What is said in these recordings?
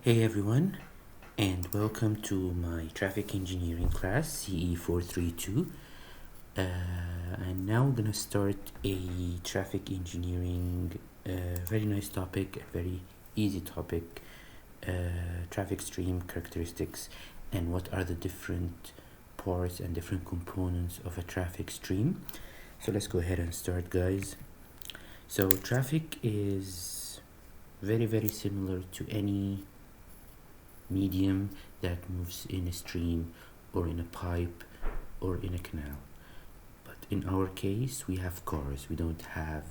Hey everyone, and welcome to my traffic engineering class CE432. And now I'm gonna start a traffic engineering, very nice topic, a very easy topic, traffic stream characteristics, and what are the different parts and different components of a traffic stream. So let's go ahead and start, guys. So traffic is very similar to any medium that moves in a stream or in a pipe or in a canal. But in our case, we have cars, we don't have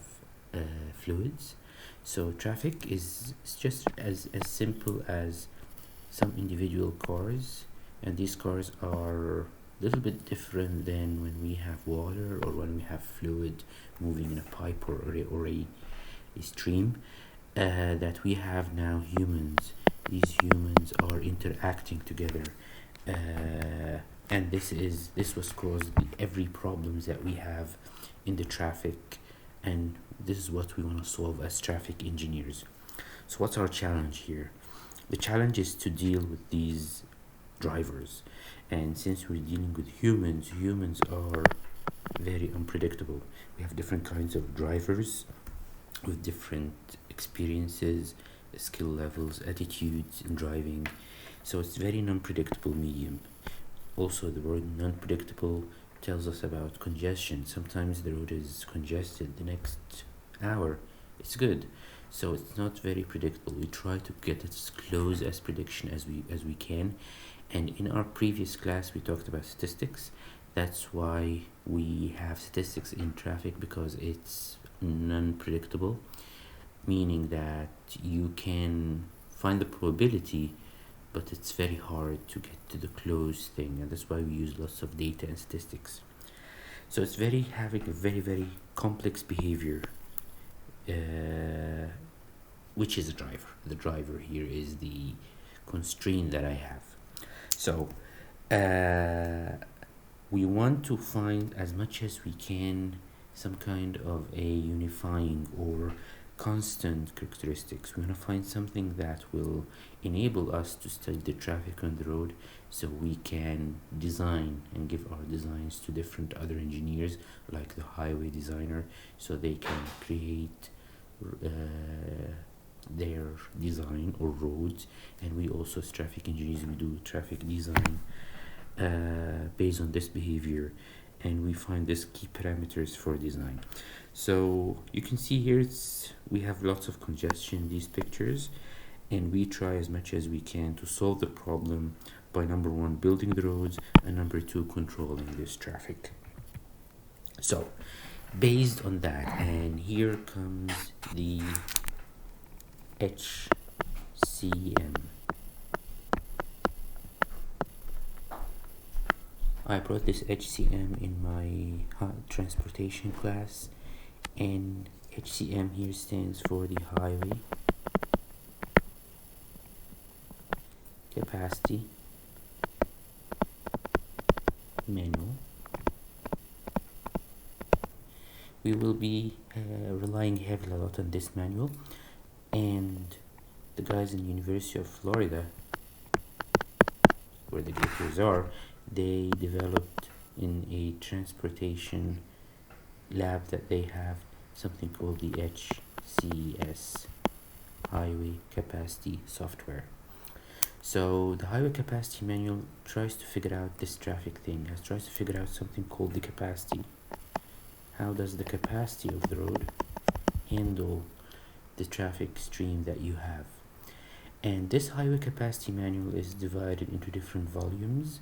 fluids. So traffic is just as simple as some individual cars, and these cars are a little bit different than when we have water or when we have fluid moving in a pipe or a stream that we have now humans. These humans are interacting together, and this was caused every problems that we have in the traffic, and this is what we want to solve as traffic engineers. So what's our challenge here? The challenge is to deal with these drivers, and since we're dealing with humans are very unpredictable. We have different kinds of drivers with different experiences, skill levels, attitudes in driving. So it's very non-predictable medium. Also, the word non-predictable tells us about congestion. Sometimes the road is congested, the next hour it's good. So it's not very predictable. We try to get as close as prediction as we can. And in our previous class we talked about statistics. That's why we have statistics in traffic, because it's non-predictable, meaning that you can find the probability, but it's very hard to get to the close thing, and that's why we use lots of data and statistics. So it's having a very complex behavior, which is a driver. The driver here is the constraint that I have. So we want to find as much as we can some kind of a unifying or constant characteristics. We want to find something that will enable us to study the traffic on the road, so we can design and give our designs to different other engineers, like the highway designer, so they can create their design or roads. And we also, as traffic engineers, we do traffic design based on this behavior, and we find this key parameters for design. So you can see here we have lots of congestion in these pictures, and we try as much as we can to solve the problem by, number one, building the roads, and number two, controlling this traffic. So based on that, and here comes the HCM. I brought this HCM in my transportation class, and HCM here stands for the highway capacity manual. We will be relying heavily a lot on this manual, and the guys in the University of Florida, where the detectors are, they developed in a transportation lab that they have something called the HCS, Highway Capacity Software. So the Highway Capacity Manual tries to figure out this traffic thing, tries to figure out something called the capacity. How does the capacity of the road handle the traffic stream that you have? And this Highway Capacity Manual is divided into different volumes,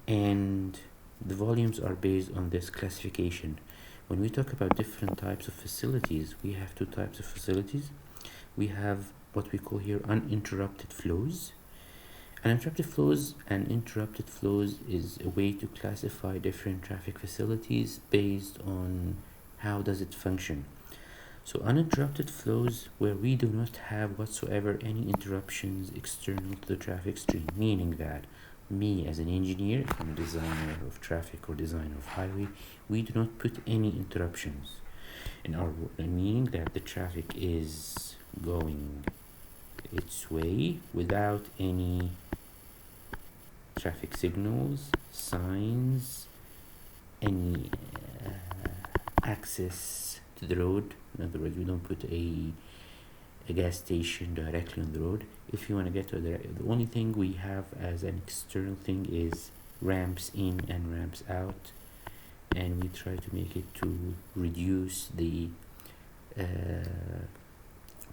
and the volumes are based on this classification. When we talk about different types of facilities, we have two types of facilities. We have what we call here uninterrupted flows. Uninterrupted flows and interrupted flows is a way to classify different traffic facilities based on how does it function. So uninterrupted flows, where we do not have whatsoever any interruptions external to the traffic stream, meaning that me as an engineer, if I'm a designer of traffic or designer of highway, we do not put any interruptions in our work, meaning that the traffic is going its way without any traffic signals, signs, any access to the road. In other words, we don't put a gas station directly on the road. If you want to get to the only thing we have as an external thing is ramps in and ramps out, and we try to make it to reduce the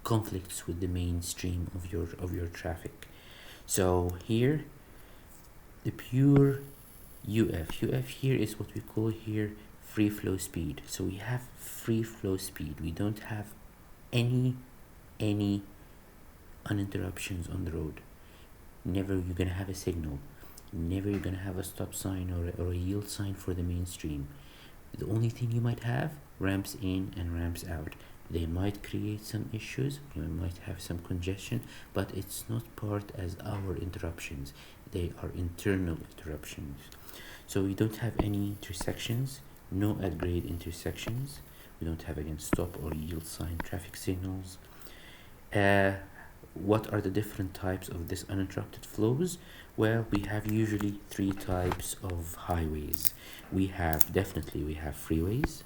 conflicts with the mainstream of your traffic. So here, the pure UF here is what we call here free flow speed. So we have free flow speed. We don't have any uninterruptions on the road. Never you're gonna have a signal. Never you're gonna have a stop sign or a yield sign for the mainstream. The only thing you might have, ramps in and ramps out. They might create some issues, you might have some congestion, but it's not part as our interruptions. They are internal interruptions. So we don't have any intersections, no at grade intersections. We don't have, again, stop or yield sign traffic signals. What are the different types of this uninterrupted flows? Well, we have usually 3 types of highways. We have freeways,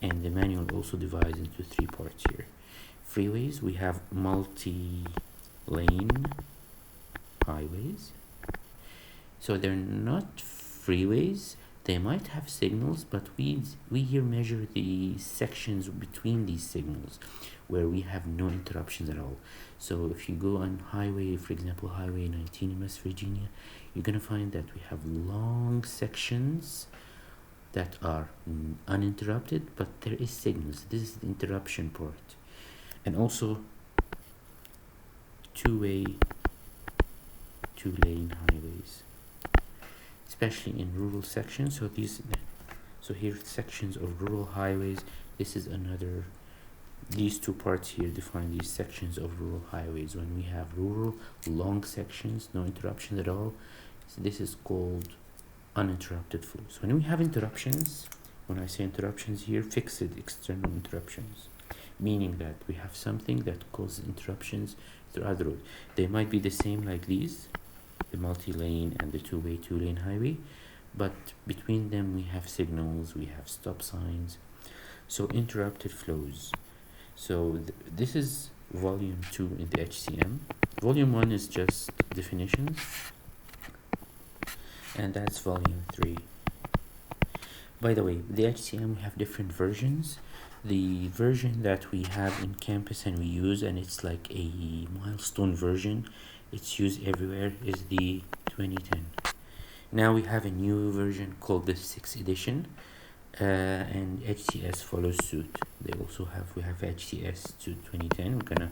and the manual also divides into 3 parts here. Freeways, we have multi-lane highways. So they're not freeways. They might have signals, but we here measure the sections between these signals where we have no interruptions at all. So if you go on highway, for example, Highway 19 in West Virginia, you're gonna find that we have long sections that are uninterrupted, but there is signals. This is the interruption part. And also two-lane highways, especially in rural sections. So here sections of rural highways. This is another. These 2 parts here define these sections of rural highways. When we have rural long sections, no interruptions at all, so this is called uninterrupted flows. When we have interruptions, when I say interruptions here, fixed external interruptions, meaning that we have something that causes interruptions throughout the road. They might be the same like these, the multi-lane and the two-lane highway, but between them we have signals, we have stop signs. So interrupted flows. So this is volume 2 in the HCM. Volume 1 is just definitions, and that's volume 3. By the way, the HCM, we have different versions. The version that we have in campus and we use, and it's like a milestone version, it's used everywhere, is the 2010. Now we have a new version called the 6th edition, and HCS follows suit. We have HCS to 2010. We're gonna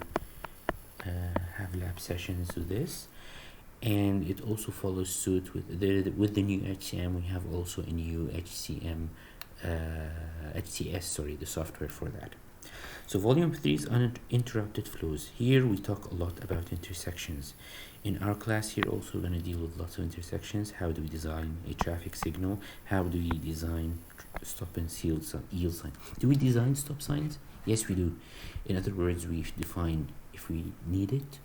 have lab sessions with this, and it also follows suit with the new HCM. We have also a new HCM, HCS, the software for that. So volume 3 is uninterrupted flows. Here we talk a lot about intersections. In our class here also we're going to deal with lots of intersections. How do we design a traffic signal? How do we design stop and yield sign? Do we design stop signs? Yes, we do. In other words, we define if we need it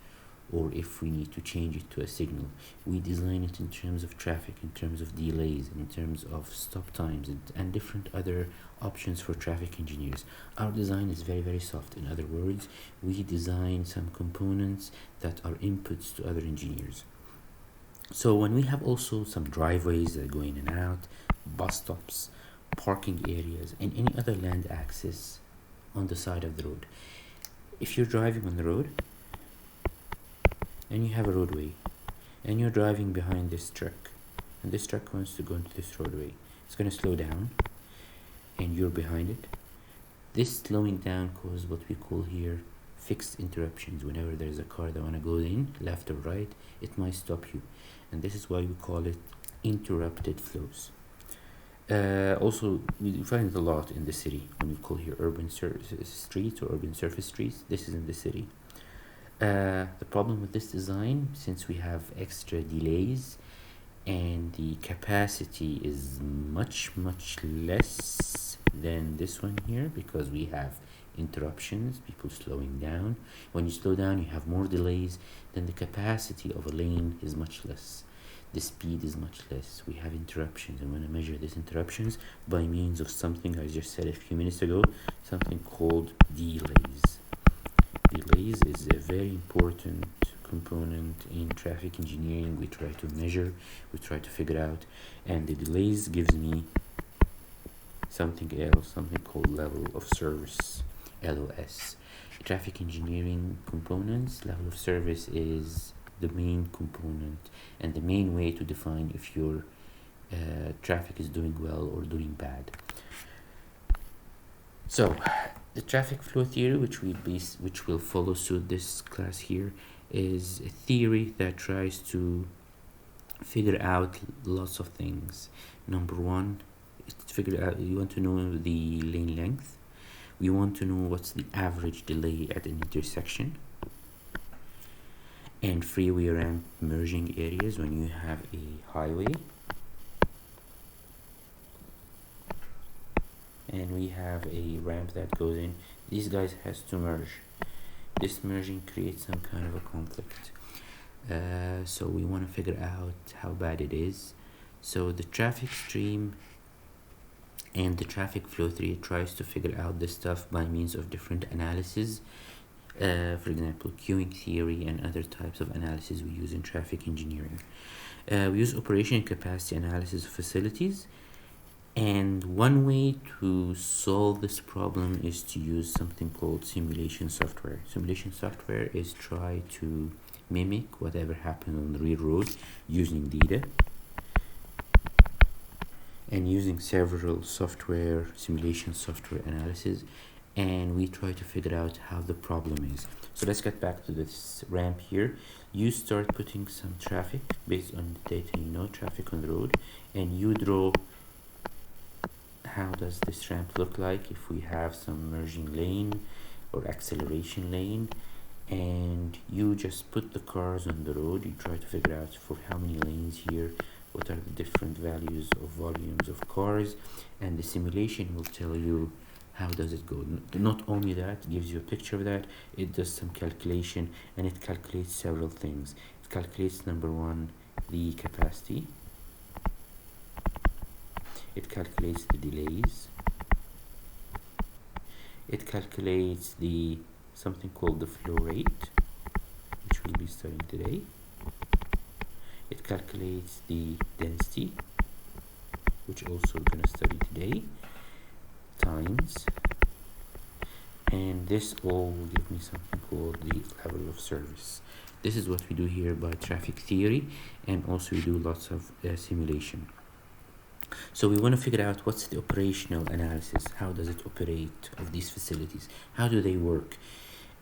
or if we need to change it to a signal. We design it in terms of traffic, in terms of delays, in terms of stop times, and different other options for traffic engineers. Our design is very, very soft. In other words, we design some components that are inputs to other engineers. So when we have also some driveways that go in and out, bus stops, parking areas, and any other land access on the side of the road. If you're driving on the road, and you have a roadway, and you're driving behind this truck, and this truck wants to go into this roadway, it's going to slow down, and you're behind it. This slowing down causes what we call here fixed interruptions. Whenever there's a car that want to go in, left or right, it might stop you, and this is why we call it interrupted flows. Also, we find it a lot in the city when we call here urban streets or urban surface streets. This is in the city. The problem with this design, since we have extra delays and the capacity is much less than this one here, because we have interruptions, people slowing down. When you slow down, you have more delays, then the capacity of a lane is much less. The speed is much less. We have interruptions, and when I measure these interruptions by means of something I just said a few minutes ago, something called delays. Delays is a very important component in traffic engineering. We try to measure, we try to figure out, and the delays gives me something else, something called level of service, LOS. Traffic engineering components, level of service is the main component and the main way to define if your traffic is doing well or doing bad. So the traffic flow theory, which will follow suit this class here, is a theory that tries to figure out lots of things. Number one, you want to know the lane length. We want to know what's the average delay at an intersection and freeway ramp merging areas when you have a highway. And we have a ramp that goes in. These guys has to merge. This merging creates some kind of a conflict. So we want to figure out how bad it is. So the traffic stream and the traffic flow theory tries to figure out this stuff by means of different analysis. For example, queuing theory and other types of analysis we use in traffic engineering. We use operation and capacity analysis of facilities. And one way to solve this problem is to use something called simulation software. Simulation software is try to mimic whatever happened on the real road using data and using several simulation software analysis, and we try to figure out how the problem is. So let's get back to this ramp here. You start putting some traffic based on the data you know, traffic on the road, and you draw how does this ramp look like if we have some merging lane or acceleration lane, and you just put the cars on the road. You try to figure out for how many lanes here, what are the different values of volumes of cars, and the simulation will tell you how does it go. Not only that, it gives you a picture of that, it does some calculation, and it calculates several things. It calculates, number one, the capacity. It calculates the delays. It calculates something called the flow rate, which we'll be studying today. It calculates the density, which also we're going to study today, times, and this all will give me something called the level of service. This is what we do here by traffic theory, and also we do lots of simulation. So we want to figure out what's the operational analysis. How does it operate of these facilities? How do they work?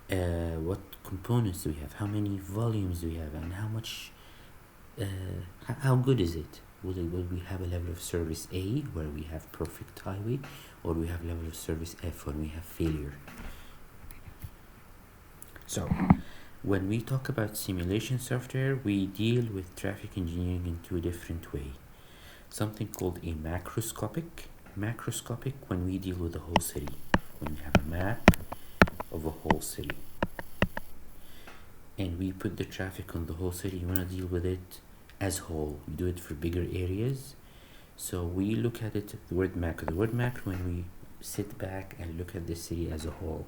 What components do we have? How many volumes do we have? And how much? How good is it? Will we have a level of service A where we have perfect highway, or we have level of service F when we have failure? So when we talk about simulation software, we deal with traffic engineering in two different ways. Something called a macroscopic when we deal with the whole city, when we have a map of a whole city and we put the traffic on the whole city. You want to deal with it as whole. We do it for bigger areas, so we look at it, the word macro when we sit back and look at the city as a whole.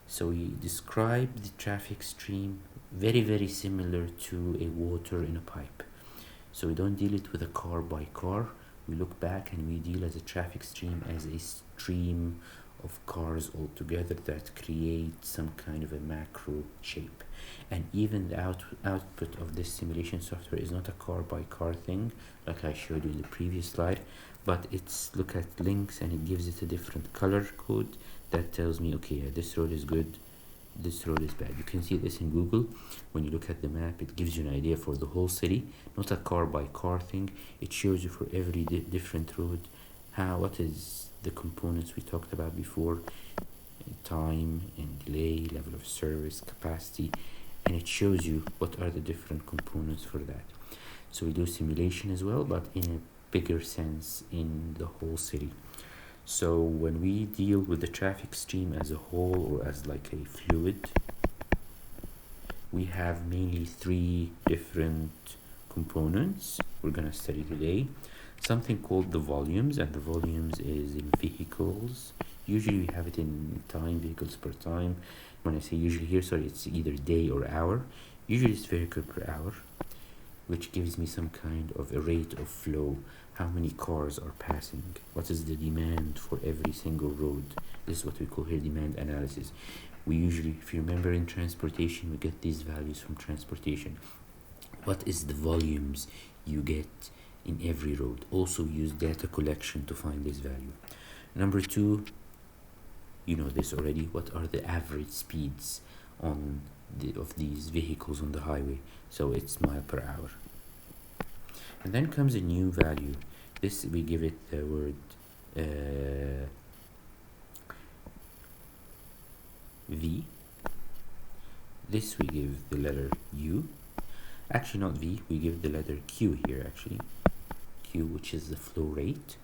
So we describe the traffic stream very, very similar to a water in a pipe. So we don't deal it with a car by car. We look back and we deal as a traffic stream as a stream of cars all together that create some kind of a macro shape. And even the output of this simulation software is not a car by car thing like I showed you in the previous slide, but it's look at links and it gives it a different color code that tells me, okay, this road is good, this road is bad. You can see this in Google. When you look at the map, it gives you an idea for the whole city, not a car by car thing. It shows you for every different road what is the components we talked about before, time and delay, level of service, capacity, and it shows you what are the different components for that. So we do simulation as well, but in a bigger sense in the whole city. So when we deal with the traffic stream as a whole or as like a fluid, we have mainly three different components we're going to study today. Something called the volumes, and the volumes is in vehicles. Usually we have it in time, vehicles per time. When I say usually here, sorry, it's either day or hour. Usually it's vehicle per hour, which gives me some kind of a rate of flow, how many cars are passing, what is the demand for every single road. This is what we call here demand analysis. We usually, if you remember in transportation, we get these values from transportation. What is the volumes you get in every road? Also use data collection to find this value. Number two, you know this already, what are the average speeds on of these vehicles on the highway? So it's mile per hour. And then comes a new value. This we give it the word V. This we give the letter U. Actually not V, we give the letter Q here actually. Q, which is the flow rate.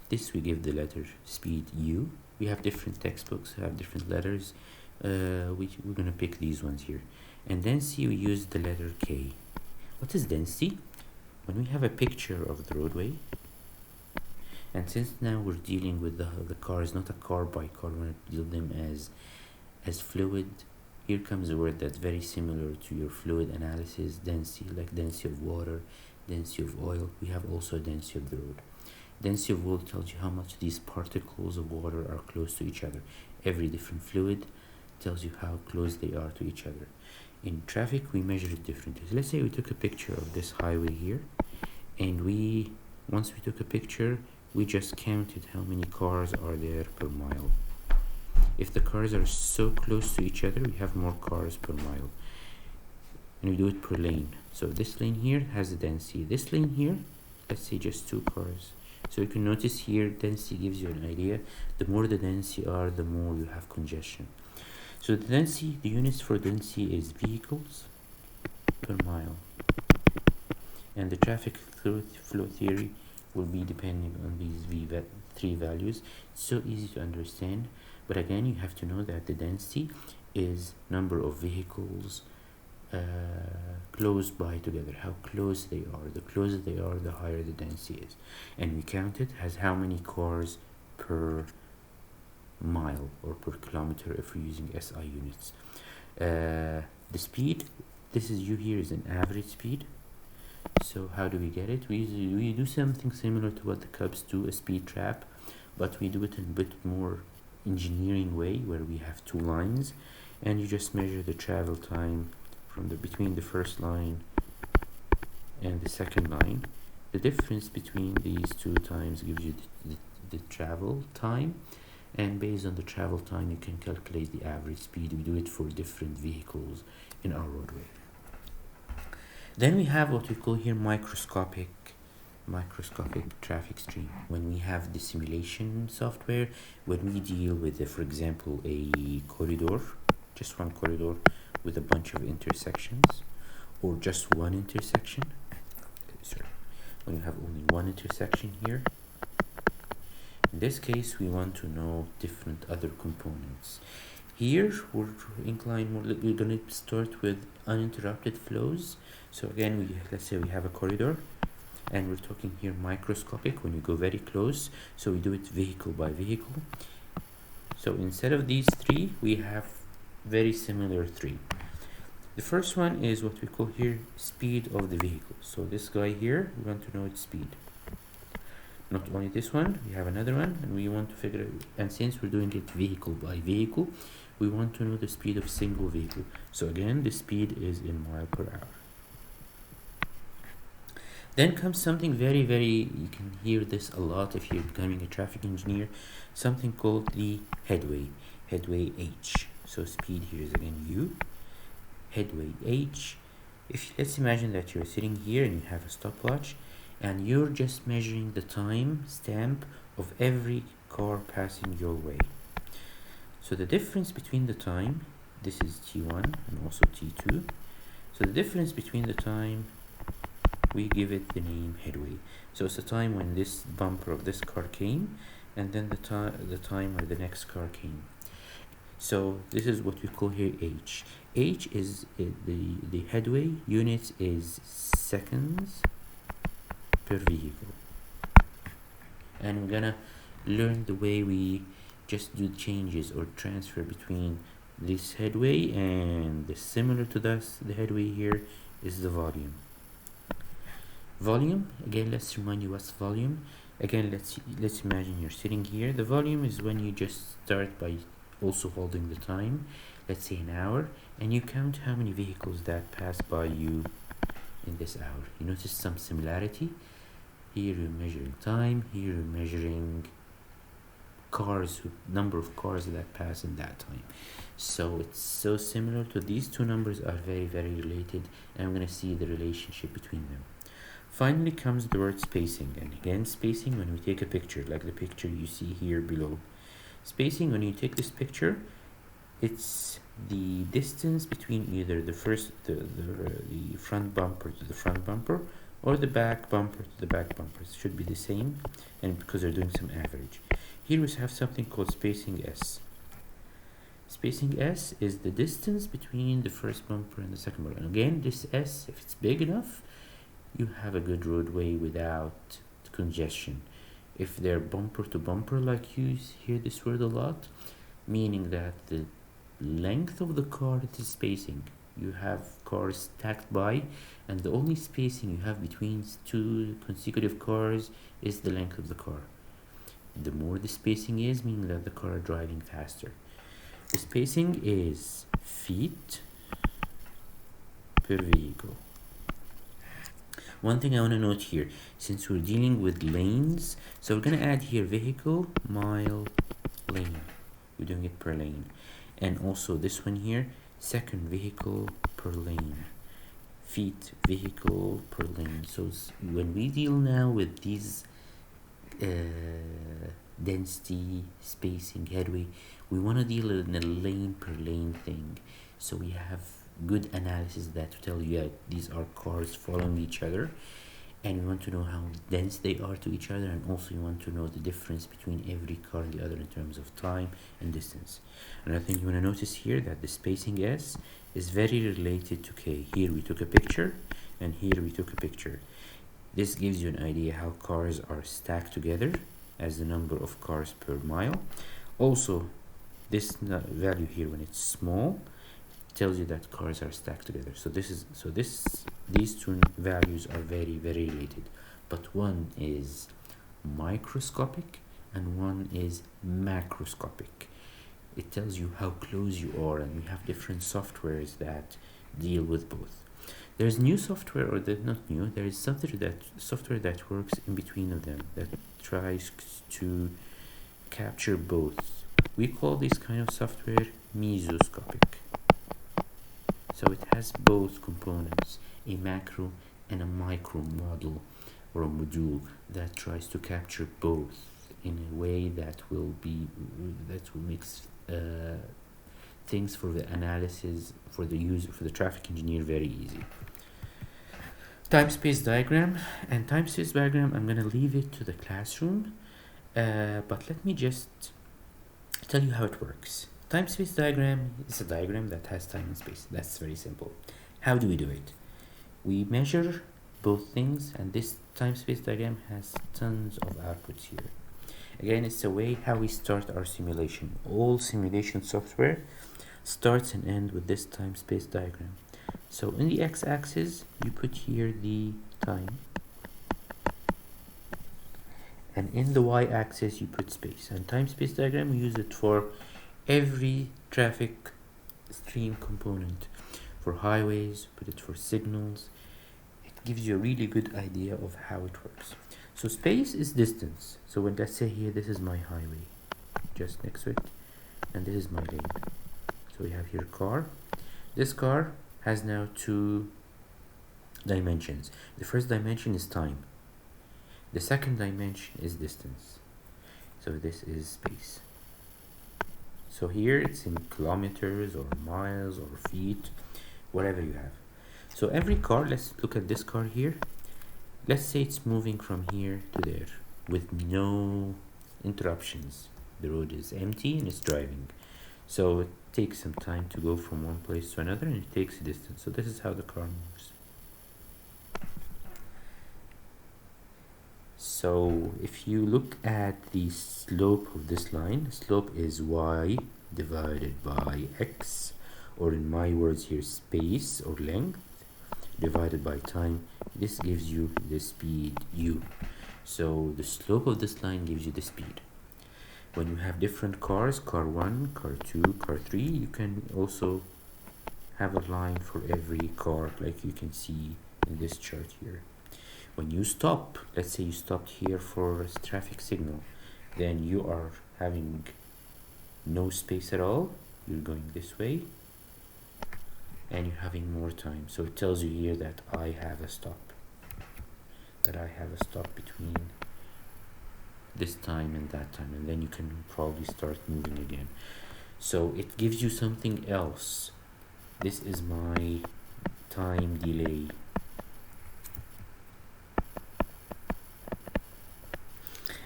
This we give the letter speed U. We have different textbooks, have different letters. We're going to pick these ones here. And then C, we use the letter K. What is density? When we have a picture of the roadway, and since now we're dealing with the cars, not a car by car, we're going to deal them as fluid. Here comes a word that's very similar to your fluid analysis, density, like density of water, density of oil. We have also density of the road. Density of oil tells you how much these particles of water are close to each other. Every different fluid tells you how close they are to each other. In traffic, we measure it differently. So let's say we took a picture of this highway here, and once we took a picture, we just counted how many cars are there per mile. If the cars are so close to each other, we have more cars per mile. And we do it per lane. So this lane here has a density. This lane here, let's say just 2 cars. So you can notice here, density gives you an idea. The more the density are, the more you have congestion. So the density, the units for density is vehicles per mile. And the traffic flow theory will be depending on these three values. It's so easy to understand. But again, you have to know that the density is number of vehicles close by together, how close they are. The closer they are, the higher the density is. And we count it as how many cars per mile or per kilometer if we're using SI units. The speed, this is U here is an average speed. So how do we get it? We do something similar to what the Cubs do, a speed trap, but we do it in a bit more engineering way where we have 2 lines, and you just measure the travel time from between the first line and the second line. The difference between these 2 times gives you the travel time, and based on the travel time you can calculate the average speed. We do it for different vehicles in our roadway. Then we have what we call here microscopic traffic stream. When we have the simulation software, when we deal with, for example, a corridor, just one corridor with a bunch of intersections, or just one intersection. Sorry, when you have only one intersection here. In this case, we want to know different other components. Here, we're going to start with uninterrupted flows. So again, let's say we have a corridor, and we're talking here microscopic, when you go very close. So we do it vehicle by vehicle. So instead of these 3, we have very similar 3. The first one is what we call here speed of the vehicle. So this guy here, we want to know its speed. Not only this one, we have another one, and we want to figure it, and since we're doing it vehicle by vehicle, we want to know the speed of single vehicle. So again, the speed is in mile per hour. Then comes something very, you can hear this a lot if you're becoming a traffic engineer, something called the headway H. So speed here is again U, headway H. Let's imagine that you're sitting here and you have a stopwatch, and you're just measuring the time stamp of every car passing your way. So the difference between the time, this is T1 and also T2. So the difference between the time, we give it the name headway. So it's the time when this bumper of this car came, and then the time where the next car came. So this is what we call here H. H is the headway unit is seconds per vehicle, and we're gonna learn the way we just do changes or transfer between this headway and the similar to this the headway here is the volume. Volume, again, let's remind you what's volume. Again, let's imagine you're sitting here. The volume is when you just start by also holding the time, let's say an hour, and you count how many vehicles that pass by you in this hour. You notice some similarity. Here you're measuring time, here you're measuring cars, number of cars that pass in that time. So it's so similar to these two numbers are very, very related, and I'm going to see the relationship between them. Finally comes the word spacing, and again spacing when we take a picture, like the picture you see here below. Spacing, when you take this picture, it's the distance between either the front bumper to the front bumper or the back bumper to the back bumper. It should be the same, and because they're doing some average. Here we have something called spacing S. Spacing S is the distance between the first bumper and the second bumper. And again, this S, if it's big enough, you have a good roadway without congestion. If they're bumper to bumper, like you hear this word a lot, meaning that the length of the car is spacing. You have cars stacked by, and the only spacing you have between two consecutive cars is the length of the car. The more the spacing is, meaning that the car are driving faster. The spacing is feet per vehicle. One thing I want to note here, since we're dealing with lanes, so we're going to add here vehicle, mile, lane. We're doing it per lane. And also this one here, second vehicle per lane. Feet, vehicle per lane. So when we deal now with these density, spacing, headway, we want to deal in a lane per lane thing. So we have good analysis that to tell you, yeah, these are cars following each other, and we want to know how dense they are to each other, and also you want to know the difference between every car and the other in terms of time and distance. Another thing you want to notice here, that the spacing S is very related to K. Here we took a picture, and here we took a picture. This gives you an idea how cars are stacked together as the number of cars per mile. Also, this value here, when it's small, tells you that cars are stacked together. So these two values are very, very related, but one is microscopic and one is macroscopic. It tells you how close you are, and we have different softwares that deal with both. There's new software, or not new, there is software that works in between of them, that tries to capture both. We call this kind of software mesoscopic. So it has both components, a macro and a micro model or a module that tries to capture both in a way that will make things for the analysis, for the user, for the traffic engineer, very easy. Time-space diagram, and time-space diagram, I'm going to leave it to the classroom, but let me just tell you how it works. Time-space diagram is a diagram that has time and space. That's very simple. How do we do it? We measure both things, and this time-space diagram has tons of outputs here. Again, it's a way how we start our simulation. All simulation software starts and ends with this time-space diagram. So in the x-axis, you put here the time, and in the y-axis, you put space. And time-space diagram, we use it for every traffic stream component. For highways, put it for signals. It gives you a really good idea of how it works. So space is distance. So when, let's say here, this is my highway, just next to it, and this is my lane. So we have here car. This car has now two dimensions. The first dimension is time. The second dimension is distance. So this is space. So here it's in kilometers or miles or feet, whatever you have. So every car, let's look at this car here. Let's say it's moving from here to there with no interruptions. The road is empty and it's driving. So it takes some time to go from one place to another, and it takes a distance. So this is how the car moves. So if you look at the slope of this line, slope is y divided by x, or in my words here, space or length, divided by time. This gives you the speed u. So the slope of this line gives you the speed. When you have different cars, car 1, car 2, car 3, you can also have a line for every car, like you can see in this chart here. When you stop, let's say you stopped here for a traffic signal, then you are having no space at all. You're going this way and you're having more time. So it tells you here that I have a stop, between this time and that time, and then you can probably start moving again. So it gives you something else. This is my time delay.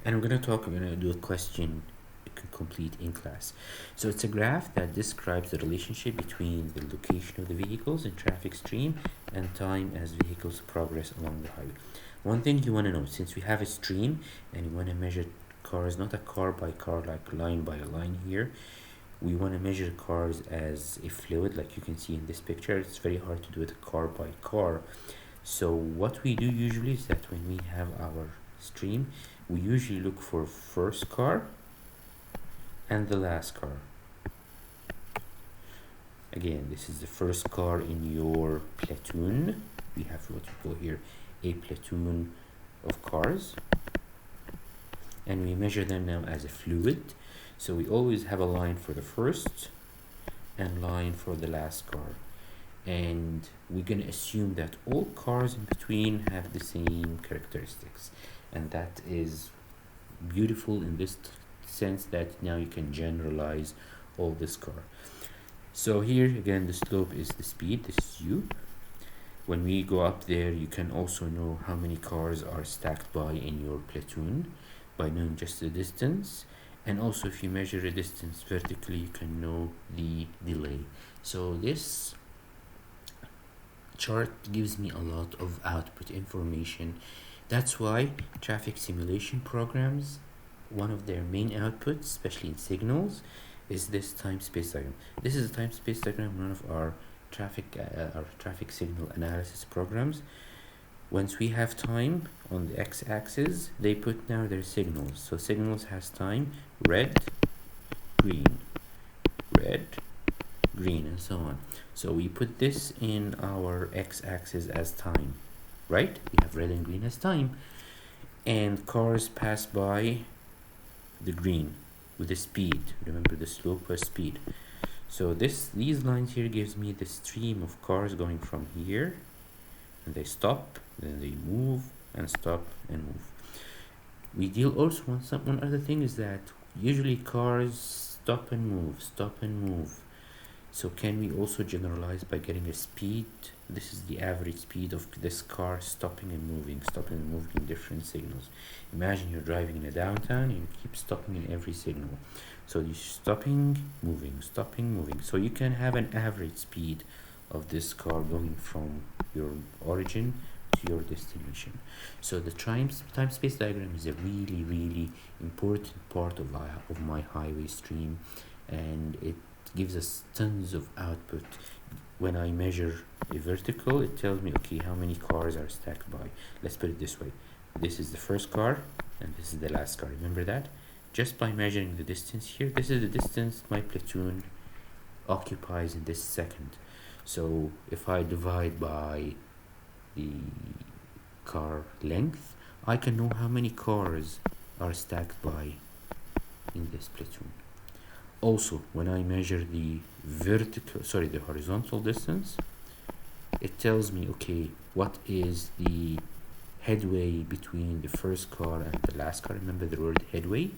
And I'm gonna do a question you can complete in class. So it's a graph that describes the relationship between the location of the vehicles in traffic stream and time as vehicles progress along the highway. One thing you want to know, since we have a stream and you want to measure cars, not a car by car, like line by line here, we want to measure cars as a fluid, like you can see in this picture. It's very hard to do it car by car. So what we do usually is that when we have our stream, we usually look for first car and the last car. Again, this is the first car in your platoon. We have what we call here a platoon of cars, and we measure them now as a fluid. So we always have a line for the first and line for the last car, and we're going to assume that all cars in between have the same characteristics, and that is beautiful in this sense that now you can generalize all this car. So here again, the slope is the speed, this is u. When we go up there, you can also know how many cars are stacked by in your platoon by knowing just the distance. And also if you measure a distance vertically, you can know the delay. So this chart gives me a lot of output information. That's why traffic simulation programs, one of their main outputs, especially in signals, is this time-space diagram. This is a time-space diagram, one of our traffic signal analysis programs. Once we have time on the x-axis, they put now their signals. So signals has time, red, green, and so on. So we put this in our x-axis as time, right? We have red and green as time, and cars pass by the green with the speed. Remember, the slope was speed. So these lines here gives me the stream of cars going from here, and they stop, then they move and stop and move. We deal also one other thing is that usually cars stop and move. So can we also generalize by getting a speed? This is the average speed of this car stopping and moving in different signals. Imagine you're driving in a downtown and you keep stopping in every signal. So you're stopping, moving. So you can have an average speed of this car going from your origin to your destination. So the time-space diagram is a really, really important part of my highway stream, and it gives us tons of output. When I measure a vertical, it tells me, okay, how many cars are stacked by. Let's put it this way. This is the first car, and this is the last car. Remember that? Just by measuring the distance here, this is the distance my platoon occupies in this second. So if I divide by the car length, I can know how many cars are stacked by in this platoon. Also, when I measure the horizontal distance, it tells me, okay, what is the headway between the first car and the last car. Remember the word headway,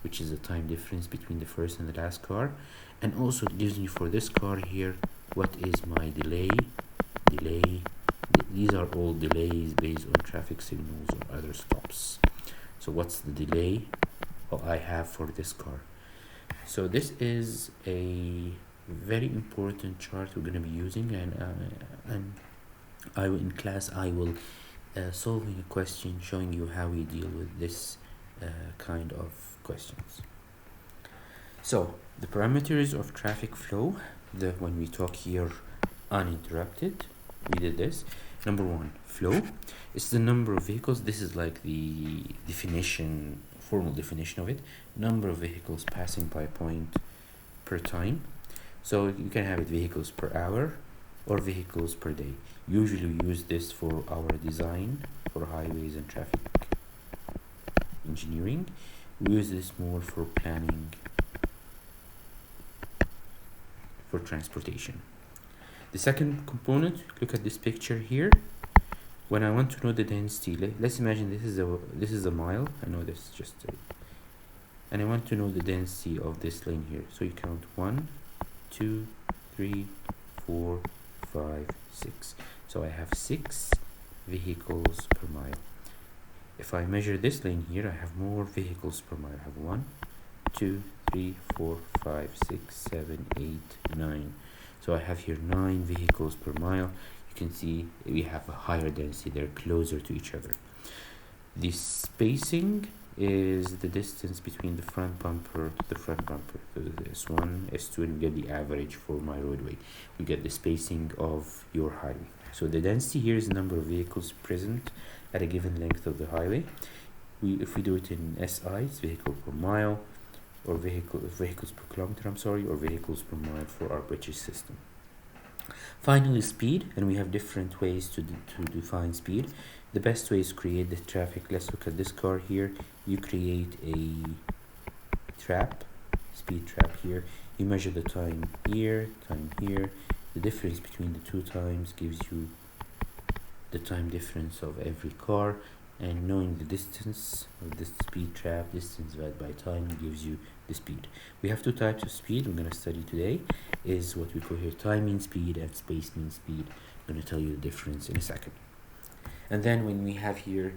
which is the time difference between the first and the last car. And also it gives me for this car here, what is my delay. These are all delays based on traffic signals or other stops. So what's the delay I have for this car. So this is a very important chart we're going to be using, and in class I will solving a question showing you how we deal with this kind of questions. So the parameters of traffic flow, when we talk here uninterrupted, we did this. Number one, flow. It's the number of vehicles. This is like the definition, formal definition of it. Number of vehicles passing by point per time. So you can have it vehicles per hour or vehicles per day. Usually we use this for our design for highways and traffic engineering. We use this more for planning for transportation. The second component, look at this picture here. When I want to know the density, let's imagine this is a mile. I know this is just and I want to know the density of this lane here. So you count 1, 2, 3, 4, 5, 6. So I have 6 vehicles per mile. If I measure this lane here, I have more vehicles per mile. I have 1, 2, 3, 4, 5, 6, 7, 8, 9. So I have here 9 vehicles per mile. You can see we have a higher density. They're closer to each other. The spacing is the distance between the front bumper to the front bumper. So S1, S2, and we get the average for my roadway. We get the spacing of your highway. So the density here is the number of vehicles present at a given length of the highway. If we do it in SI, it's vehicle per mile, or vehicles per kilometer, or vehicles per mile for our British system. Finally, speed, and we have different ways to define speed. The best way is to create the traffic. Let's look at this car here. You create a trap, speed trap here. You measure the time here, time here. The difference between the two times gives you the time difference of every car, and knowing the distance of this speed trap, distance divided by time, gives you the speed. We have two types of speed we're going to study today, is what we call here time mean speed and space mean speed. I'm going to tell you the difference in a second. And then when we have here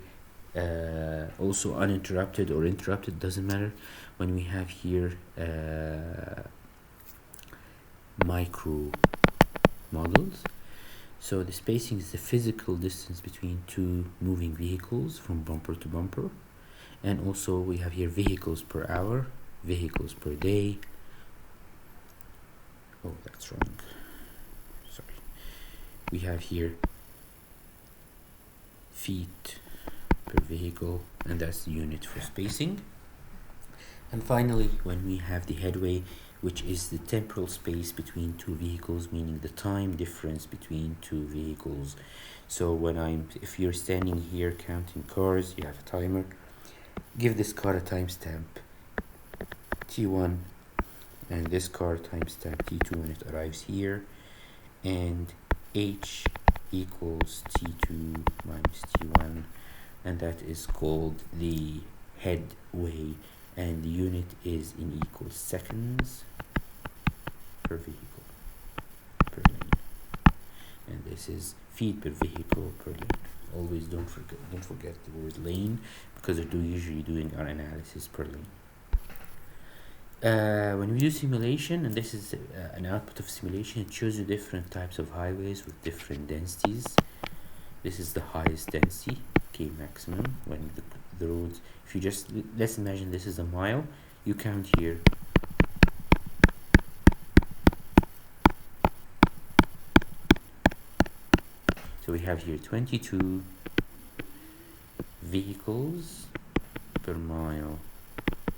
also uninterrupted or interrupted, doesn't matter. When we have here micro models, so the spacing is the physical distance between two moving vehicles from bumper to bumper. And also we have here vehicles per hour, vehicles per day. Oh, that's wrong. Sorry. We have here feet per vehicle, and that's the unit for spacing. And finally, when we have the headway, which is the temporal space between two vehicles, meaning the time difference between two vehicles. So if you're standing here counting cars, you have a timer. Give this car a timestamp T1, and this car timestamp T2 when it arrives here, and H equals T2 minus T1, and that is called the headway, and the unit is in equal seconds per vehicle per lane, and this is feet per vehicle per lane. Always don't forget the word lane, because we're usually doing our analysis per lane. When we do simulation, and this is an output of simulation, it shows you different types of highways with different densities. This is the highest density, K maximum, when the roads, if you just, let's imagine this is a mile, you count here. So we have here 22 vehicles per mile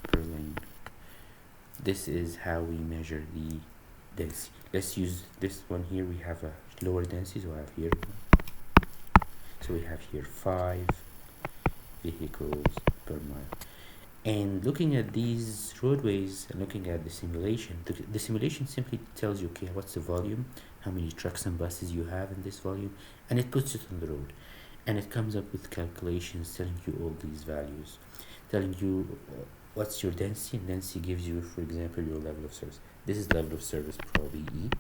per lane. This is how we measure the density. Let's use this one here. We have a lower density, so we have here 5 vehicles per mile. And looking at these roadways and looking at the simulation, the simulation simply tells you, okay, what's the volume, how many trucks and buses you have in this volume, and it puts it on the road. And it comes up with calculations telling you all these values, telling you what's your density, and density gives you, for example, your level of service. This is level of service, probably E.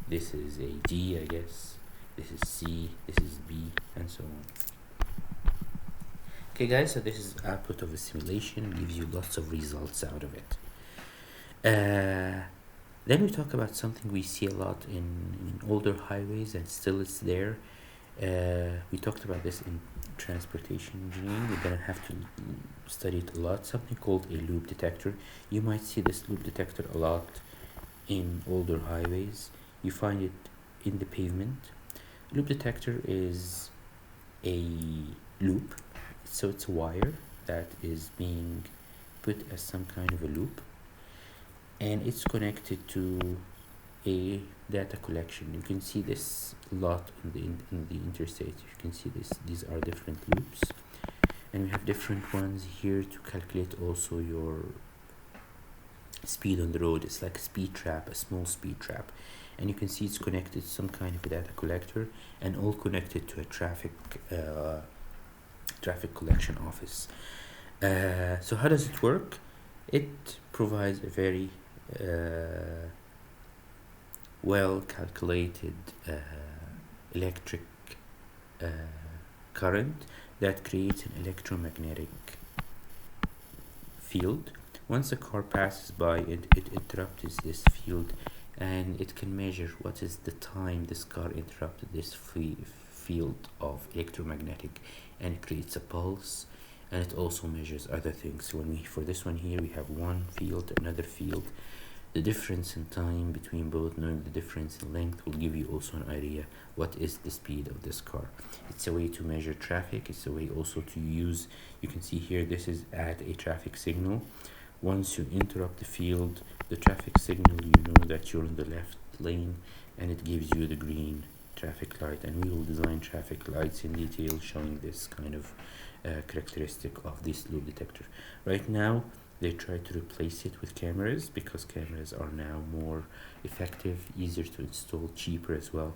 This is a D, I guess. This is C, this is B, and so on. Okay, Okay guys, so this is output of a simulation, gives you lots of results out of it. Then we talk about something we see a lot in older highways and still it's there. We talked about this in transportation engineering. We're gonna have to study it a lot. Something called a loop detector. You might see this loop detector a lot in older highways. You find it in the pavement. Loop detector is a loop, so it's a wire that is being put as some kind of a loop, and it's connected to a data collection. You can see this a lot in the interstate. You can see this. These are different loops, and we have different ones here to calculate also your speed on the road. It's like a speed trap, a small speed trap, and you can see it's connected to some kind of a data collector, and all connected to a traffic collection office. So how does it work? It provides a very well calculated electric current that creates an electromagnetic field. Once a car passes by, it interrupts this field, and it can measure what is the time this car interrupted this field of electromagnetic, and it creates a pulse, and it also measures other things. So for this one here, we have one field, another field. The difference in time between both, knowing the difference in length, will give you also an idea what is the speed of this car. It's a way to measure traffic. It's a way also to use, you can see here, this is at a traffic signal. Once you interrupt the field, the traffic signal, you know that you're in the left lane, and it gives you the green traffic light. And we will design traffic lights in detail showing this kind of characteristic of this loop detector. Right now, they try to replace it with cameras because cameras are now more effective, easier to install, cheaper as well.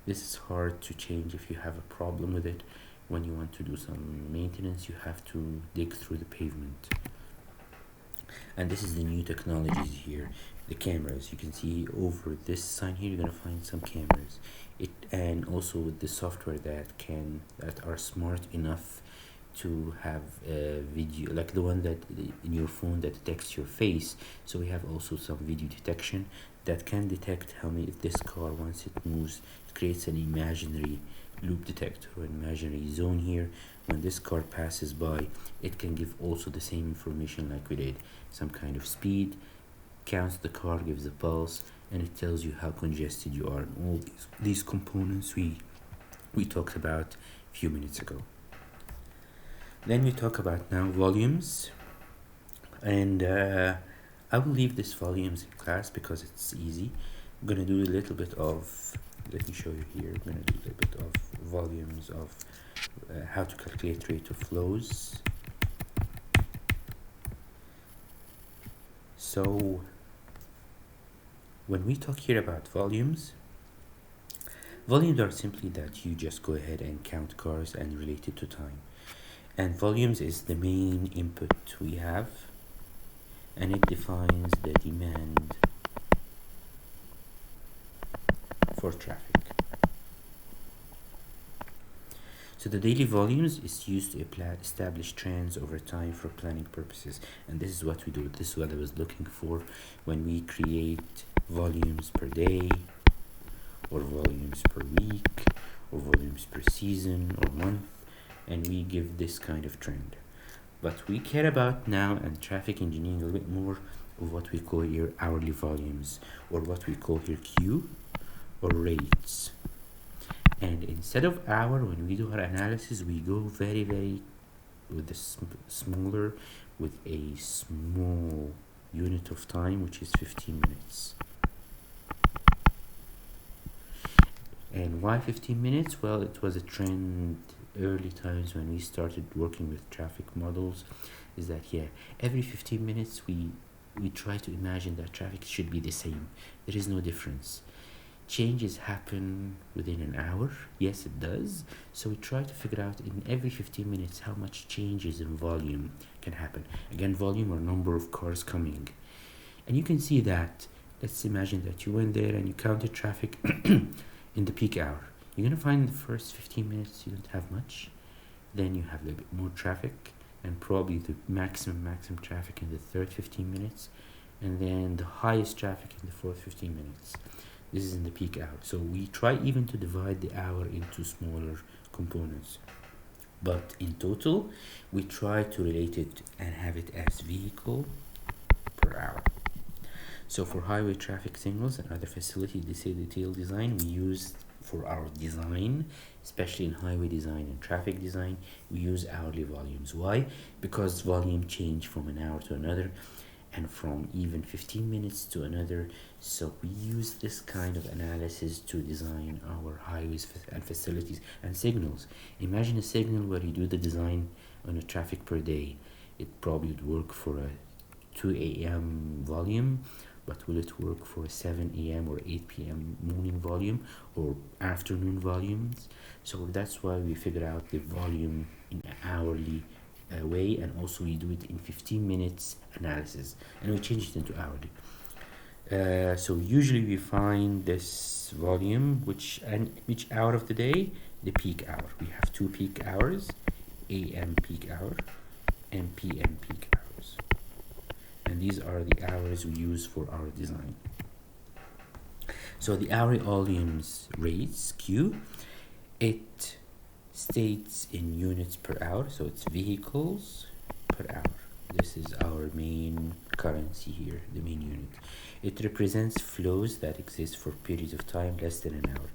This is hard to change if you have a problem with it. When you want to do some maintenance, you have to dig through the pavement. And this is the new technologies here, the cameras. You can see over this sign here, you're gonna find some cameras. And also with the software that are smart enough to have a video, like the one that in your phone that detects your face. So we have also some video detection that can detect if this car, once it moves, it creates an imaginary loop detector or imaginary zone here. When this car passes by, it can give also the same information like we did, some kind of speed, counts the car, gives a pulse, and it tells you how congested you are, and all these components we talked about a few minutes ago. Then we talk about now volumes, and I will leave this volumes in class because it's easy. I'm gonna do a little bit of, let me show you here, I'm gonna do a little bit of volumes of how to calculate rate of flows. So when we talk here about volumes are simply that you just go ahead and count cars and relate it to time. And volumes is the main input we have, and it defines the demand for traffic. So the daily volumes is used to establish trends over time for planning purposes, and this is what we do. This is what I was looking for when we create volumes per day, or volumes per week, or volumes per season or month, and we give this kind of trend. But we care about now in traffic engineering a little bit more of what we call here hourly volumes, or what we call here Q or rates. And instead of hour, when we do our analysis, we go very with the smaller, with a small unit of time, which is 15 minutes. And why 15 minutes? Well, it was a trend early times when we started working with traffic models, is that every 15 minutes we try to imagine that traffic should be the same. There is no difference. Changes happen within an hour, yes it does, so we try to figure out in every 15 minutes how much changes in volume can happen. Again, volume or number of cars coming. And you can see that, let's imagine that you went there and you counted traffic in the peak hour. You're gonna find in the first 15 minutes you don't have much. then you have a little bit more traffic, and probably the maximum traffic in the third 15 minutes, and then the highest traffic in the fourth 15 minutes. This is in the peak hour. So we try even to divide the hour into smaller components. But in total, we try to relate it and have it as vehicle per hour. So for highway traffic signals and other facility detailed design, we use for our design, especially in highway design and traffic design, we use hourly volumes. Why? Because volume change from an hour to another, and from even 15 minutes to another. So we use this kind of analysis to design our highways and facilities and signals. Imagine a signal where you do the design on a traffic per day. It probably would work for a 2 a.m. volume, but will it work for a 7 a.m. or 8 p.m. morning volume or afternoon volumes? So that's why we figure out the volume in an hourly way, and also we do it in 15 minutes analysis, and we change it into hourly. So usually we find this volume which hour of the day, the peak hour. We have two peak hours, AM peak hour and PM peak hours, and these are the hours we use for our design. So the hourly volumes rates Q, it states in units per hour, so it's vehicles per hour. This is our main currency here, the main unit. It represents flows that exist for periods of time less than an hour.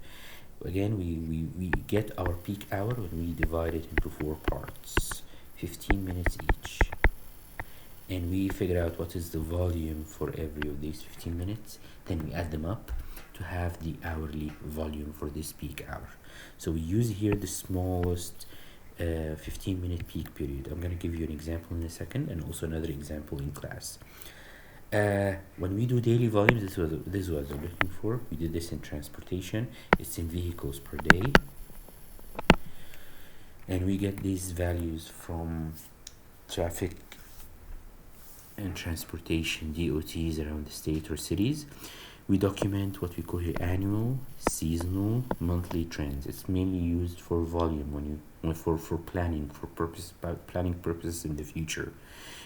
Again, we get our peak hour when we divide it into 4 parts, 15 minutes each, and we figure out what is the volume for every of these 15 minutes. Then we add them up to have the hourly volume for this peak hour. So we use here the smallest 15-minute peak period. I'm going to give you an example in a second, and also another example in class. When we do daily volumes, this was what I'm looking for. We did this in transportation. It's in vehicles per day, and we get these values from traffic and transportation DOTs around the state or cities. We document what we call here annual, seasonal, monthly trends. It's mainly used for volume for planning purposes in the future.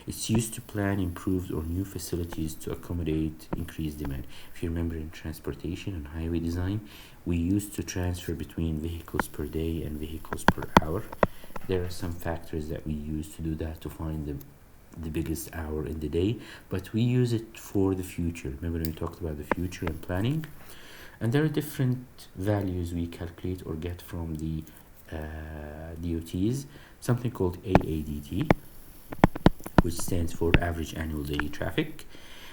It's used to plan improved or new facilities to accommodate increased demand. If you remember, in transportation and highway design, we used to transfer between vehicles per day and vehicles per hour. There are some factors that we use to do that, to find the biggest hour in the day, but we use it for the future. Remember when we talked about the future and planning? And there are different values we calculate or get from the DOTs, something called AADT, which stands for average annual daily traffic.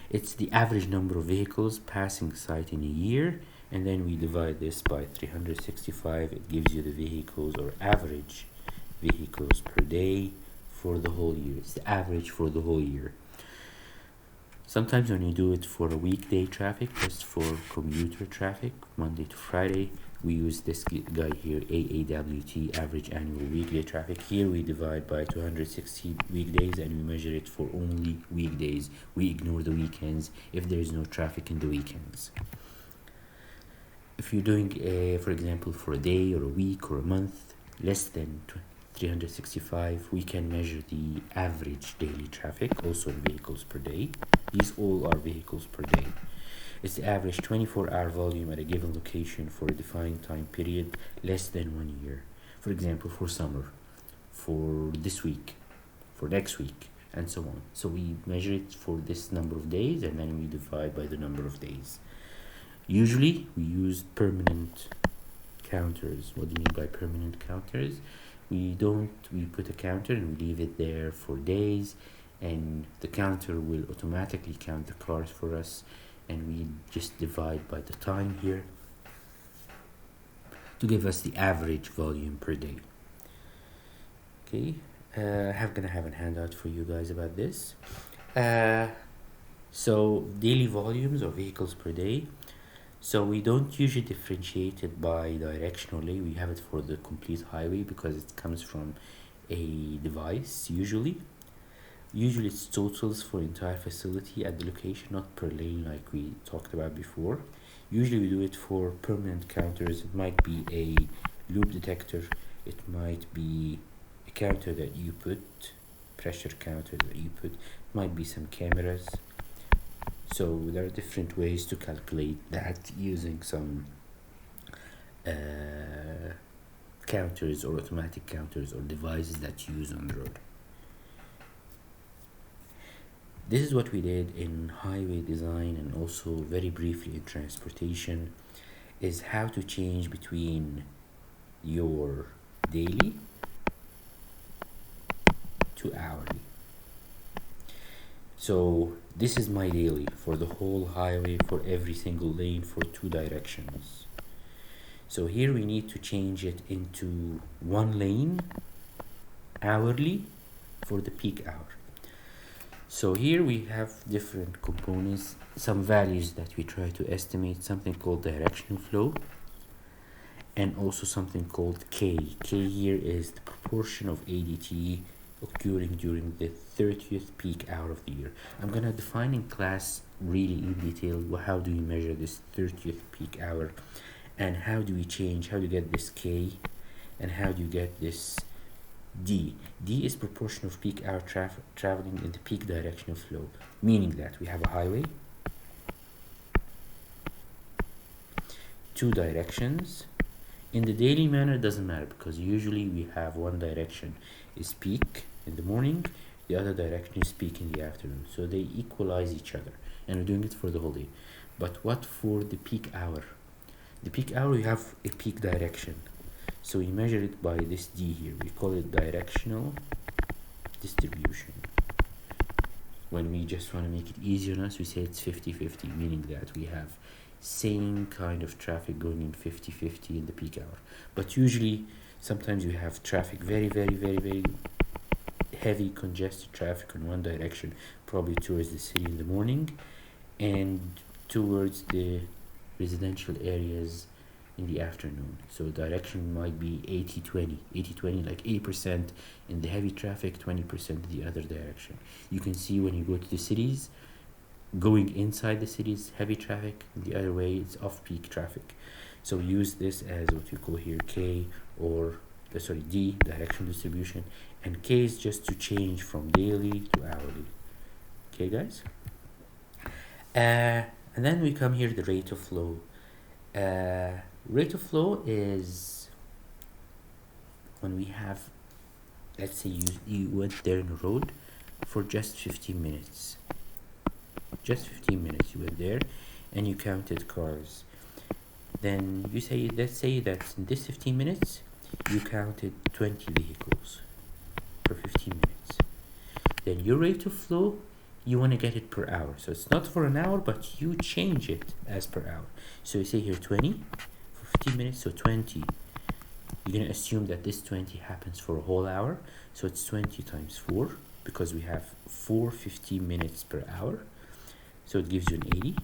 It's the average number of vehicles passing the site in a year, and then we divide this by 365. It gives you the vehicles, or average vehicles per day for the whole year. It's the average for the whole year. Sometimes when you do it for a weekday traffic, just for commuter traffic, Monday to Friday, we use this guy here, AAWT, average annual weekday traffic. Here we divide by 260 weekdays, and we measure it for only weekdays. We ignore the weekends if there is no traffic in the weekends. If you're doing, for example, for a day or a week or a month, less than 365, we can measure the average daily traffic, also in vehicles per day. These all are vehicles per day. It's the average 24-hour volume at a given location for a defined time period less than 1 year. For example, for summer, for this week, for next week, and so on. So we measure it for this number of days, and then we divide by the number of days. Usually we use permanent counters. What do you mean by permanent counters? We put a counter and we leave it there for days, and the counter will automatically count the cars for us, and we just divide by the time here to give us the average volume per day. Okay, I'm gonna have a handout for you guys about this. So daily volumes or vehicles per day. So we don't usually differentiate it by directionally. We have it for the complete highway because it comes from a device usually. Usually it's totals for entire facility at the location, not per lane like we talked about before. Usually we do it for permanent counters. It might be a loop detector, it might be a counter that you put, pressure counter that you put, might be some cameras. So there are different ways to calculate that using some counters or automatic counters or devices that you use on the road. This is what we did in highway design, and also very briefly in transportation, is how to change between your daily to hourly. So this is my daily for the whole highway, for every single lane, for 2 directions. So here we need to change it into 1 lane hourly for the peak hour. So here we have different components, some values that we try to estimate, something called directional flow, and also something called K. K here is the proportion of ADT occurring during the 30th peak hour of the year. I'm gonna define in class really in detail how do we measure this 30th peak hour, and how do we change, how do you get this K, and how do you get this D. D is proportion of peak hour traveling in the peak direction of flow, meaning that we have a highway, 2 directions. In the daily manner, it doesn't matter, because usually we have 1 direction is peak in the morning, the other direction is peak in the afternoon, so they equalize each other, and we're doing it for the whole day. But what for the peak hour? The peak hour, we have a peak direction, so we measure it by this D here. We call it directional distribution. When we just want to make it easier on us, we say it's 50-50, meaning that we have same kind of traffic going in 50-50 in the peak hour. But usually, sometimes we have traffic very heavy congested traffic in one direction, probably towards the city in the morning, and towards the residential areas in the afternoon. So direction might be 80-20, like 80% in the heavy traffic, 20% in the other direction. You can see when you go to the cities, going inside the cities, heavy traffic, the other way it's off-peak traffic. So we use this as what you call here K, or D, direction distribution, and K is just to change from daily to hourly. Okay, guys? And then we come here, the rate of flow. Rate of flow is when we have, let's say you went there in a road for just 15 minutes. Just 15 minutes you went there and you counted cars. Then you say, let's say that in this 15 minutes you counted 20 vehicles for 15 minutes. Then your rate of flow, you want to get it per hour. So it's not for an hour, but you change it as per hour. So you say here 20 for 15 minutes, so 20. You're going to assume that this 20 happens for a whole hour. So it's 20 times 4, because we have 4 15 minutes per hour. So it gives you an 80.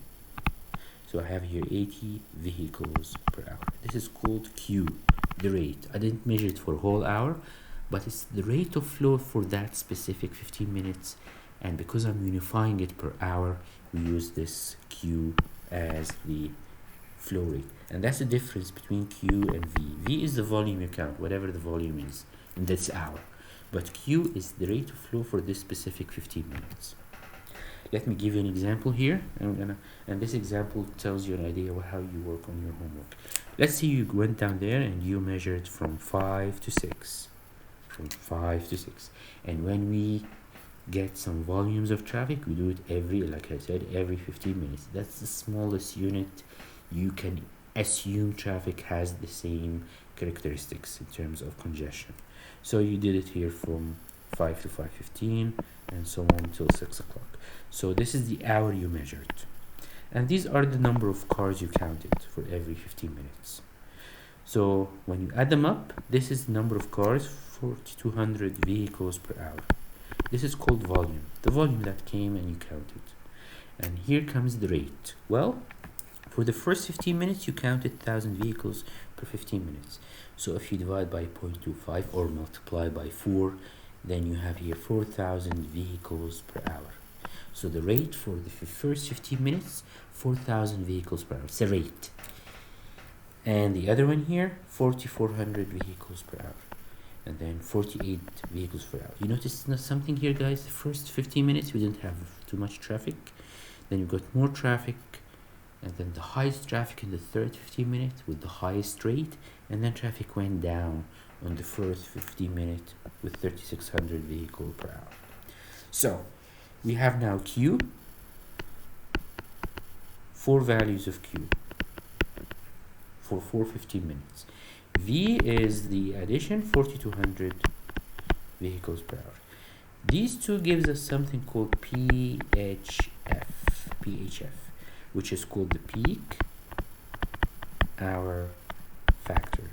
So I have here 80 vehicles per hour. This is called Q, the rate. I didn't measure it for a whole hour, but it's the rate of flow for that specific 15 minutes. And because I'm unifying it per hour, we use this Q as the flow rate. And that's the difference between Q and V. V is the volume you count, whatever the volume is in this hour. But Q is the rate of flow for this specific 15 minutes. Let me give you an example here, and this example tells you an idea of how you work on your homework. Let's say you went down there and you measured from 5 to 6. From 5 to 6. And when we get some volumes of traffic, we do it every, like I said, every 15 minutes. That's the smallest unit you can assume traffic has the same characteristics in terms of congestion. So you did it here from 5 to 5:15 and so on until 6 o'clock. So this is the hour you measured. And these are the number of cars you counted for every 15 minutes. So when you add them up, this is the number of cars, 4,200 vehicles per hour. This is called volume, the volume that came and you counted. And here comes the rate. Well, for the first 15 minutes, you counted 1,000 vehicles per 15 minutes. So if you divide by 0.25 or multiply by 4, then you have here 4,000 vehicles per hour. So the rate for the first 15 minutes, 4,000 vehicles per hour. It's a rate. And the other one here, 4,400 vehicles per hour. and then 48 vehicles per hour. You notice something here, guys? The first 15 minutes we didn't have too much traffic, then you got more traffic, and then the highest traffic in the third 15 minutes with the highest rate, and then traffic went down on the first 15 minutes with 3600 vehicles per hour. So we have now Q, 4 values of Q for 15 minutes. V is the addition, 4200 vehicles per hour. These two gives us something called PHF, which is called the peak hour factor.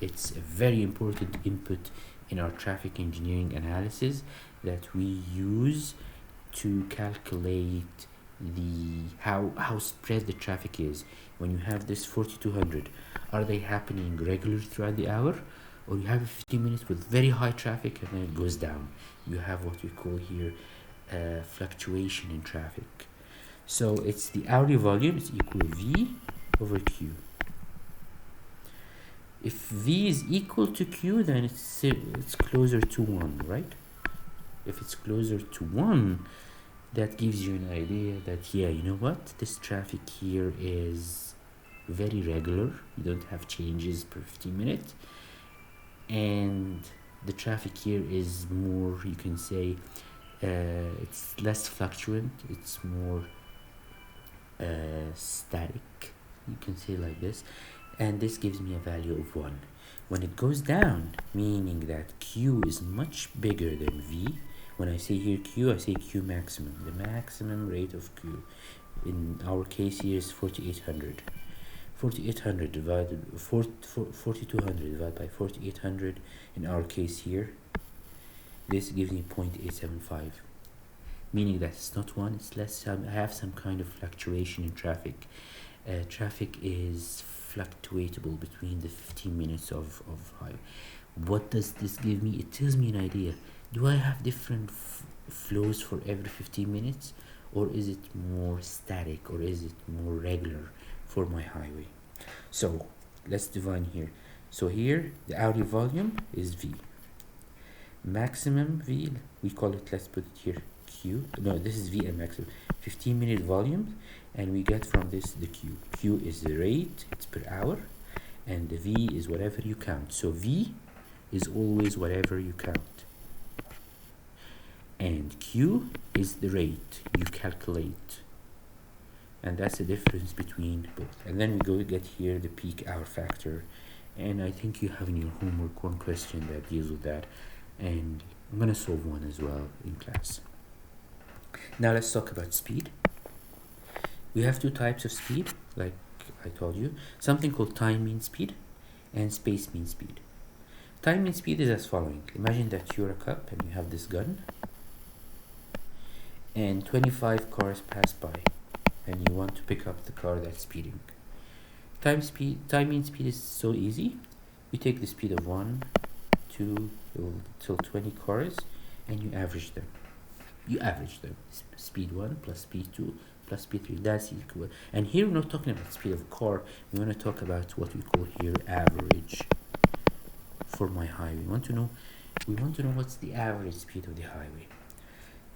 It's a very important input in our traffic engineering analysis that we use to calculate how spread the traffic is. When you have this 4200, are they happening regularly throughout the hour, or you have 15 minutes with very high traffic and then it goes down? You have what we call here fluctuation in traffic. So it's the hourly volume is equal V over Q. If V is equal to Q, then it's closer to 1, right? If it's closer to 1, that gives you an idea that, yeah, you know what, this traffic here is very regular. You don't have changes per 15 minutes, and the traffic here is more, you can say, it's less fluctuant, it's more static, you can say like this, and this gives me a value of 1. When it goes down, meaning that Q is much bigger than V. When I say here Q, I say Q maximum, the maximum rate of Q. In our case here is 4800. 4200 divided by 4800 in our case here, this gives me 0.875, meaning that it's not 1, it's less. I have some kind of fluctuation in traffic. Traffic is fluctuatable between the 15 minutes of high. What does this give me? It tells me an idea. Do I have different flows for every 15 minutes, or is it more static, or is it more regular for my highway? So let's define here. So here the hourly volume is V. Maximum V, we call it, let's put it here Q. No, this is V and maximum. 15-minute volume, and we get from this the Q. Q is the rate, it's per hour, and the V is whatever you count. So V is always whatever you count, and Q is the rate you calculate, and that's the difference between both. And then we go get here the peak hour factor, and I think you have in your homework one question that deals with that, and I'm gonna solve one as well in class. Now let's talk about speed. We have 2 types of speed, like I told you, something called time mean speed and space mean speed. Time mean speed is as following. Imagine that you're a cop and you have this gun, and 25 cars pass by, and you want to pick up the car that's speeding. Time mean speed is so easy. You take the speed of 1, 2 till 20 cars, and you average them. Speed 1 plus speed 2 plus speed 3, that's equal. And here we're not talking about speed of a car, we want to talk about what we call here average for my highway. We want to know what's the average speed of the highway.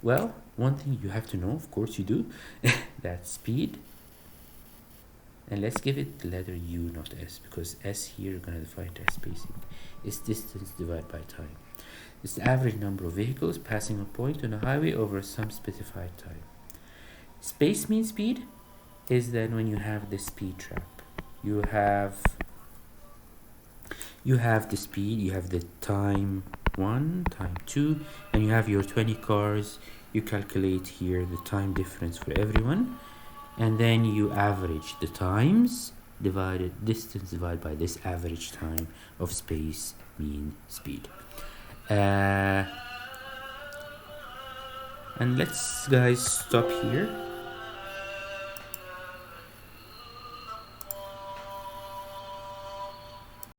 Well, one thing you have to know, of course you do, that's speed, and let's give it the letter U, not S, because S here we're going to define it as spacing. It's distance divided by time. It's the average number of vehicles passing a point on a highway over some specified time. Space mean speed is then when you have the speed trap. You have the speed, you have the time 1, time 2, and you have your 20 cars. You calculate here the time difference for everyone, and then you average the times distance divided by this average time of space mean speed. And let's guys stop here.